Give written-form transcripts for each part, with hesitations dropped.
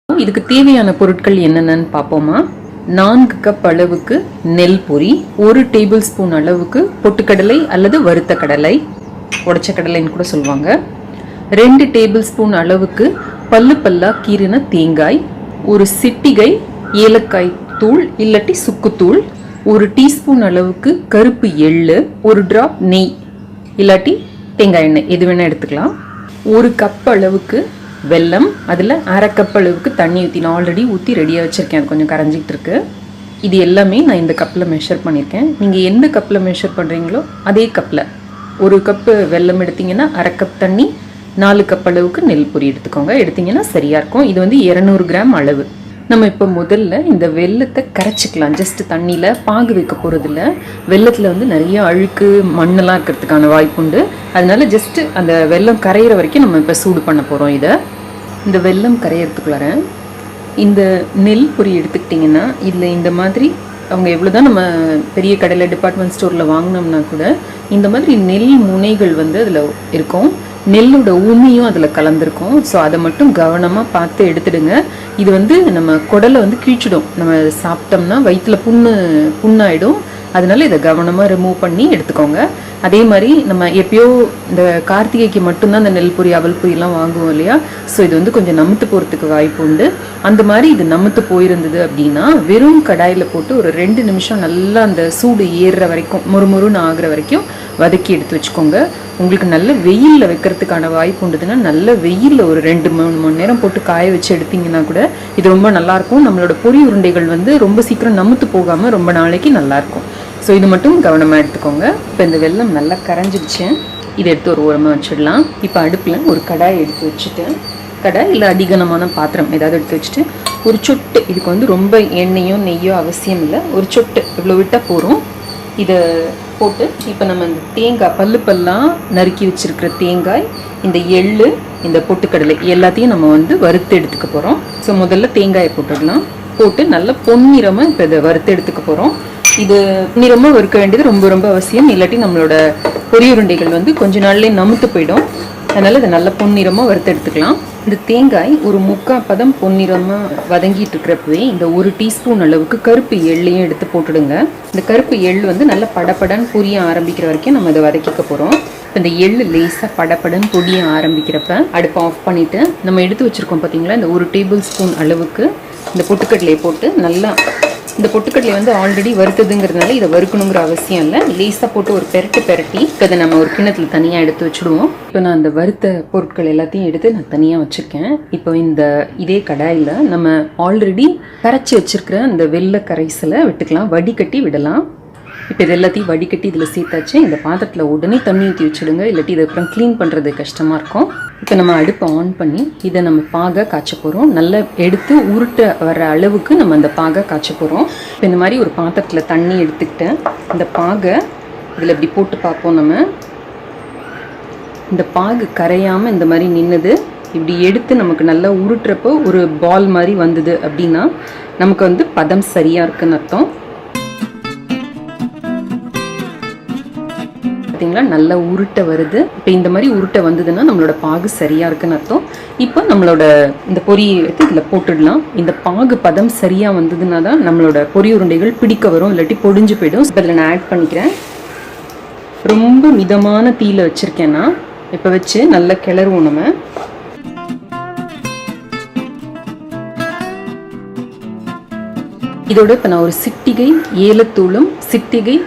இதுக்கு தேவையான பொருட்கள் என்னென்னு பார்ப்போமா. 4 கப் அளவுக்கு நெல் பொரி, 1 டேபிள் ஸ்பூன் அளவுக்கு பொட்டுக்கடலை அல்லது வறுத்த கடலை, உடைச்ச கடலைன்னு கூட சொல்லுவாங்க, 2 டேபிள் ஸ்பூன் அளவுக்கு பல்லு பல்லா கீறின தேங்காய், ஒரு சிட்டிகை ஏலக்காய் தூள் இல்லாட்டி சுக்குத்தூள், 1 டீஸ்பூன் அளவுக்கு கருப்பு எள்ளு, 1 டிராப் நெய் இல்லாட்டி தேங்காய் எண்ணெய் எது வேணால் எடுத்துக்கலாம், 1 கப் அளவுக்கு வெல்லம், அதில் 1/2 கப் அளவுக்கு தண்ணி ஊற்றி நான் ஆல்ரெடி ஊற்றி ரெடியாக வச்சுருக்கேன். அது கொஞ்சம் கரைஞ்சிக்கிட்டு இருக்கு. இது எல்லாமே நான் இந்த கப்பில் மெஷர் பண்ணியிருக்கேன். நீங்கள் எந்த கப்பில் மெஷர் பண்ணுறீங்களோ அதே கப்பில் 1 கப்பு வெல்லம் எடுத்திங்கன்னா 1/2 கப் தண்ணி, 4 கப் அளவுக்கு நெல் பொரி எடுத்திங்கன்னா சரியாக இருக்கும். இது வந்து 200 கிராம் அளவு. நம்ம இப்போ முதல்ல இந்த வெல்லத்தை கரைச்சிக்கலாம். ஜஸ்ட் தண்ணியில் பாகு வைக்க போகிறதில்ல. வெல்லத்தில் வந்து நிறைய அழுக்கு மண்ணெல்லாம் இருக்கிறதுக்கான வாய்ப்புண்டு. அதனால ஜஸ்ட்டு அந்த வெல்லம் கரையிற வரைக்கும் நம்ம இப்போ சூடு பண்ண போகிறோம். இந்த வெல்லம் கரையிறதுக்குள்ளார இந்த நெல் பொரி எடுத்துக்கிட்டிங்கன்னா இதில் இந்த மாதிரி அவங்க எவ்வளோ தான் நம்ம பெரிய கடையில் டிபார்ட்மெண்ட் ஸ்டோரில் வாங்கினோம்னா கூட இந்த மாதிரி நெல் முனைகள் வந்து அதில் இருக்கும். நெல்லோட உமியும் அதில் கலந்துருக்கும். ஸோ அதை மட்டும் கவனமாக பார்த்து எடுத்துடுங்க. இது வந்து நம்ம குடலை வந்து கிழிச்சிடும். நம்ம சாப்பிட்டோம்னா வயிற்றில் புண்ணாயிடும். அதனால இதை கவனமாக ரிமூவ் பண்ணி எடுத்துக்கோங்க. அதே மாதிரி நம்ம எப்பயோ இந்த கார்த்திகைக்கு மட்டும்தான் இந்த நெல் பொரி அவல் பொரியெல்லாம் வாங்குவோம் இல்லையா. ஸோ இது வந்து கொஞ்சம் நமுத்து போகிறதுக்கு வாய்ப்பு உண்டு. அந்த மாதிரி இது நமுத்து போயிருந்தது அப்படின்னா வெறும் கடாயில் போட்டு ஒரு 2 நிமிஷம் நல்லா அந்த சூடு ஏறுற வரைக்கும் முறுமுறுன்னு ஆகிற வரைக்கும் வதக்கி எடுத்து வச்சுக்கோங்க. உங்களுக்கு நல்ல வெயிலில் வைக்கிறதுக்கான வாய்ப்பு உண்டுதுன்னா நல்ல வெயிலில் ஒரு 2-3 மணி நேரம் போட்டு காய வச்சு எடுத்திங்கன்னா கூட இது ரொம்ப நல்லாயிருக்கும். நம்மளோட பொரி உருண்டைகள் வந்து ரொம்ப சீக்கிரம் நமுத்து போகாமல் ரொம்ப நாளைக்கு நல்லாயிருக்கும். ஸோ இது மட்டும் கவனமாக எடுத்துக்கோங்க. இப்போ இந்த வெல்லம் நல்லா கரைஞ்சிடுச்சு. இதை எடுத்து ஒரு ஓரமாக வச்சிடலாம். இப்போ அடுப்பில் ஒரு கடாய் எடுத்து வச்சுட்டு, கடாய் இல்லை அடிகனமான பாத்திரம் ஏதாவது எடுத்து வச்சுட்டு ஒரு சொட்டு, இதுக்கு வந்து ரொம்ப எண்ணெயோ நெய்யோ அவசியம் இல்லை, ஒரு சொட்டு இவ்வளோ விட்டால் போகிறோம். இதை போட்டு இப்போ நம்ம இந்த தேங்காய் பல்லு பல்லாம் நறுக்கி வச்சுருக்கிற தேங்காய், இந்த எள்ளு, இந்த பொட்டுக்கடலை எல்லாத்தையும் நம்ம வந்து வறுத்து எடுத்துக்க போகிறோம். ஸோ முதல்ல தேங்காயை போட்டுடலாம். போட்டு நல்லா பொன்னிறமாக இப்போ இதை வறுத்து எடுத்துக்க போகிறோம். இது நிறமாக வறுக்க வேண்டியது ரொம்ப ரொம்ப அவசியம். இல்லாட்டி நம்மளோட பொரி உருண்டைகள் வந்து கொஞ்ச நாள்லேயே நமுத்து போயிடும். அதனால் இதை நல்லா பொன்னிறமாக வறுத்து எடுத்துக்கலாம். இந்த தேங்காய் ஒரு 3/4 பதம் பொன்னிறமாக வதங்கிட்டு இருக்கிறப்பவே இந்த 1 டீஸ்பூன் அளவுக்கு கருப்பு எள்ளையும் எடுத்து போட்டுடுங்க. இந்த கருப்பு எள் வந்து நல்லா படப்படன்னு பொரிய ஆரம்பிக்கிற வரைக்கும் நம்ம இதை வதக்கிக்க போகிறோம். இந்த எள்ளு லேசாக படப்படன்னு பொடிய ஆரம்பிக்கிறப்ப அடுப்பை ஆஃப் பண்ணிவிட்டு நம்ம எடுத்து வச்சுருக்கோம் பார்த்தீங்களா, இந்த 1 டேபிள் ஸ்பூன் அளவுக்கு இந்த பொட்டுக்கடலையை போட்டு நல்லா, இந்த பொட்டுக்கடலை வந்து ஆல்ரெடி வறுத்ததுங்கிறதுனால இதை வறுக்கணுங்கிற அவசியம் இல்லை. லேசாக போட்டு ஒரு பெரட்டி இதை நம்ம ஒரு கிண்ணத்தில் தனியாக எடுத்து வச்சுடுவோம். இப்போ நான் அந்த வறுத்த பொருட்கள் எல்லாத்தையும் எடுத்து நான் தனியாக வச்சுருக்கேன். இப்போ இதே கடாயில் நம்ம ஆல்ரெடி கரைச்சி வச்சுருக்கிற அந்த வெள்ளை கரைசலை விட்டுக்கலாம், வடிகட்டி விடலாம். இப்போ இது எல்லாத்தையும் வடிகட்டி இதில் சேர்த்தாச்சு. இந்த பாத்திரத்தில் உடனே தண்ணி ஊற்றி வச்சுடுங்க, இல்லாட்டி இதை அப்புறம் க்ளீன் பண்ணுறது கஷ்டமாக இருக்கும். இப்போ நம்ம அடுப்பை ஆன் பண்ணி இதை நம்ம பாகை காய்ச்ச போகிறோம். நல்லா எடுத்து உருட்ட வர அளவுக்கு நம்ம அந்த பாகை காய்ச்ச போகிறோம். இப்போ இந்த மாதிரி ஒரு பாத்திரத்தில் தண்ணி எடுத்துக்கிட்டேன். இந்த பாகை இதில் இப்படி போட்டு பார்ப்போம். நம்ம இந்த பாகு கரையாமல் இந்த மாதிரி நின்றுது. இப்படி எடுத்து நமக்கு நல்லா உருட்டுறப்போ ஒரு பால் மாதிரி வந்தது அப்படின்னா நமக்கு வந்து பதம் சரியாக இருக்குன்னு அர்த்தம். பார்த்தீங்களா, நல்லா உருட்டை வருது. இப்போ இந்த மாதிரி உருட்டை வந்ததுன்னா நம்மளோட பாகு சரியாக இருக்குன்னு அர்த்தம். இப்போ நம்மளோட இந்த பொரியை எடுத்து இதில் போட்டுடலாம். இந்த பாகு பதம் சரியாக வந்ததுன்னா தான் நம்மளோட பொரி உருண்டைகள் பிடிக்க வரும், இல்லாட்டி பொடிஞ்சு போயிடும். இப்போ இதில் நான் ஆட் பண்ணிக்கிறேன். ரொம்ப மிதமான தீயில வச்சுருக்கேன்னா இப்போ வச்சு நல்லா கிளறுவோம். நம்ம இதோட இப்போ நான் ஒரு சிட்டிகை ஏலத்தூளும் சிட்டிகை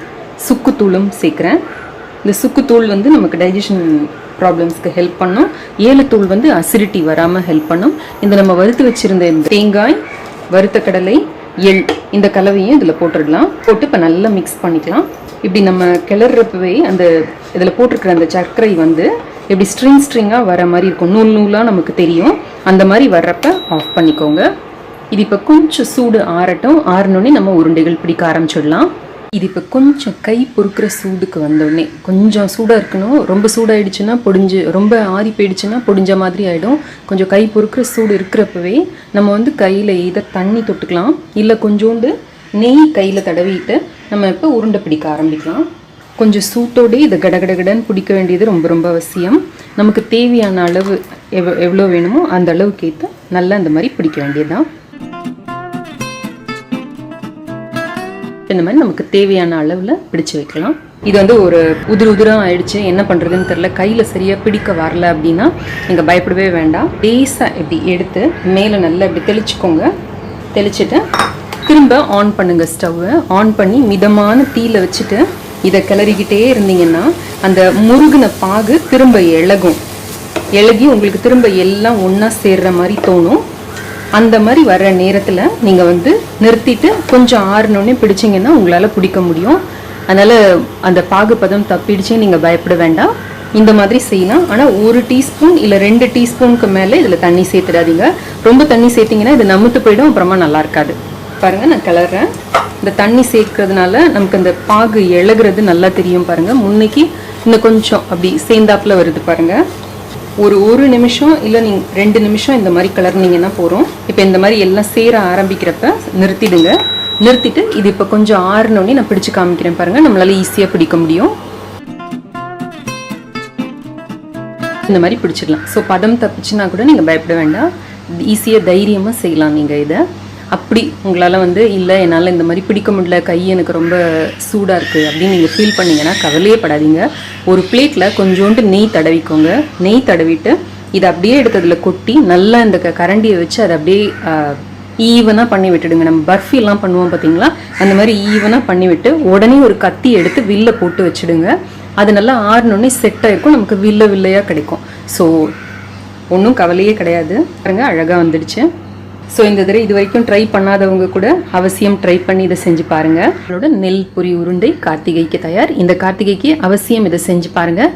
சுக்குத்தூளும் சேர்க்குறேன். இந்த சுக்குத்தூள் வந்து நமக்கு டைஜஷன் ப்ராப்ளம்ஸ்க்கு ஹெல்ப் பண்ணும். ஏலத்தூள் வந்து அசிடிட்டி வராமல் ஹெல்ப் பண்ணும். இந்த நம்ம வறுத்து வச்சுருந்த இந்த தேங்காய், வறுத்த கடலை, எள் இந்த கலவையும் இதில் போட்டுடலாம். போட்டு இப்போ நல்லா மிக்ஸ் பண்ணிக்கலாம். இப்படி நம்ம கிளறப்பவே அந்த இதில் போட்டிருக்கிற அந்த சர்க்கரை வந்து எப்படி ஸ்ட்ரிங்காக வர மாதிரி இருக்கும், நூலாக நமக்கு தெரியும். அந்த மாதிரி வர்றப்ப ஆஃப் பண்ணிக்கோங்க. இது இப்போ கொஞ்சம் சூடு ஆறட்டும். ஆறினோடனே நம்ம உருண்டைகள் பிடிக்க ஆரம்பிச்சிடலாம். இது இப்போ கொஞ்சம் கை பொறுக்கிற சூடுக்கு வந்தோடனே கொஞ்சம் சூடாக இருக்கணும். ரொம்ப சூடாகிடுச்சுன்னா பொடிஞ்சு, ரொம்ப ஆறி போயிடுச்சுன்னா பொடிஞ்ச மாதிரி ஆகிடும். கொஞ்சம் கை பொறுக்கிற சூடு இருக்கிறப்பவே நம்ம வந்து கையில் இதை தண்ணி தொட்டுக்கலாம், இல்லை கொஞ்சோண்டு நெய் கையில் தடவிட்டு நம்ம இப்போ உருண்டை பிடிக்க ஆரம்பிக்கலாம். கொஞ்சம் சூட்டோடு இதை கடகடகடன்னு பிடிக்க வேண்டியது ரொம்ப ரொம்ப அவசியம். நமக்கு தேவையான அளவு எவ்வளோ வேணுமோ அந்த அளவுக்கு ஏற்ற நல்லா இந்த மாதிரி பிடிக்க வேண்டியதுதான். இந்த மாதிரி நமக்கு தேவையான அளவில் பிடிச்சு வைக்கலாம். இது வந்து ஒரு உதிரம் ஆயிடுச்சு, என்ன பண்ணுறதுன்னு தெரில, கையில் சரியாக பிடிக்க வரல அப்படின்னா நீங்கள் பயப்படவே வேண்டாம். லேசாக இப்படி எடுத்து மேலே நல்லா இப்படி தெளிச்சுக்கோங்க. தெளிச்சுட்டு திரும்ப ஆன் பண்ணுங்க. ஸ்டவ்வை ஆன் பண்ணி மிதமான தீயில வச்சுட்டு இதை கிளறிக்கிட்டே இருந்தீங்கன்னா அந்த முருகின பாகு திரும்ப இழகி உங்களுக்கு திரும்ப எல்லாம் ஒன்றா சேர்ற மாதிரி தோணும். அந்த மாதிரி வர்ற நேரத்தில் நீங்கள் வந்து நிறுத்திட்டு கொஞ்சம் ஆறுனோடனே பிடிச்சிங்கன்னா உங்களால் பிடிக்க முடியும். அதனால் அந்த பாகு பதம் தப்பிடுச்சு நீங்கள் பயப்பட வேண்டாம். இந்த மாதிரி செய்யலாம். ஆனால் 1 டீஸ்பூன் இல்லை 2 டீஸ்பூனுக்கு மேலே இதில் தண்ணி சேர்த்துடாதீங்க. ரொம்ப தண்ணி சேர்த்திங்கன்னா இது நமுத்து போயிடும், அப்புறமா நல்லா இருக்காது. பாருங்கள், நான் கிளறேன். இந்த தண்ணி சேர்க்கறதுனால நமக்கு அந்த பாகு இழகிறது நல்லா தெரியும். பாருங்கள், முன்னைக்கு இன்னும் கொஞ்சம் அப்படி சேர்ந்தாப்புல வருது பாருங்கள். ஒரு நிமிஷம் இல்லை நீங்கள் 2 நிமிஷம் இந்த மாதிரி கிளறினீங்கன்னா போகிறோம். இப்போ இந்த மாதிரி எல்லாம் சேர ஆரம்பிக்கிறப்ப நிறுத்திடுங்க. நிறுத்திட்டு இது இப்போ கொஞ்சம் ஆறுனோடனே நான் பிடிச்சு காமிக்கிறேன் பாருங்கள். நம்மளால ஈஸியாக பிடிக்க முடியும். இந்த மாதிரி பிடிச்சிடலாம். ஸோ பதம் தப்பிச்சுன்னா கூட நீங்கள் பயப்பட வேண்டாம், ஈஸியாக தைரியமாக செய்யலாம் நீங்கள் இதை. அப்படி உங்களால் வந்து இல்லை என்னால் இந்த மாதிரி பிடிக்க முடியல, கை எனக்கு ரொம்ப சூடாக இருக்குது அப்படின்னு நீங்கள் ஃபீல் பண்ணிங்கன்னா கவலையே படாதீங்க. ஒரு பிளேட்டில் கொஞ்சோண்டு நெய் தடவிக்கோங்க. நெய் தடவிட்டு இதை அப்படியே எடுத்ததில் கொட்டி நல்லா இந்த கரண்டியை வச்சு அதை அப்படியே ஈவனாக பண்ணி விட்டுடுங்க. நம்ம பர்ஃபிலாம் பண்ணுவோம் பார்த்தீங்களா, அந்த மாதிரி ஈவனாக பண்ணிவிட்டு உடனே ஒரு கத்தி எடுத்து வில்ல போட்டு வச்சுடுங்க. அது நல்லா ஆறுனோடனே செட் ஆகிருக்கும், நமக்கு வில்லையாக கிடைக்கும். ஸோ ஒன்றும் கவலையே கிடையாது. பாருங்க, அழகாக வந்துடுச்சு. ஸோ இந்த தடவை இது வரைக்கும் ட்ரை பண்ணாதவங்க கூட அவசியம் ட்ரை பண்ணி இதை செஞ்சு பாருங்கள். நம்மளோட நெல் பொரி உருண்டை கார்த்திகைக்கு தயார். இந்த கார்த்திகைக்கு அவசியம் இதை செஞ்சு பாருங்கள்.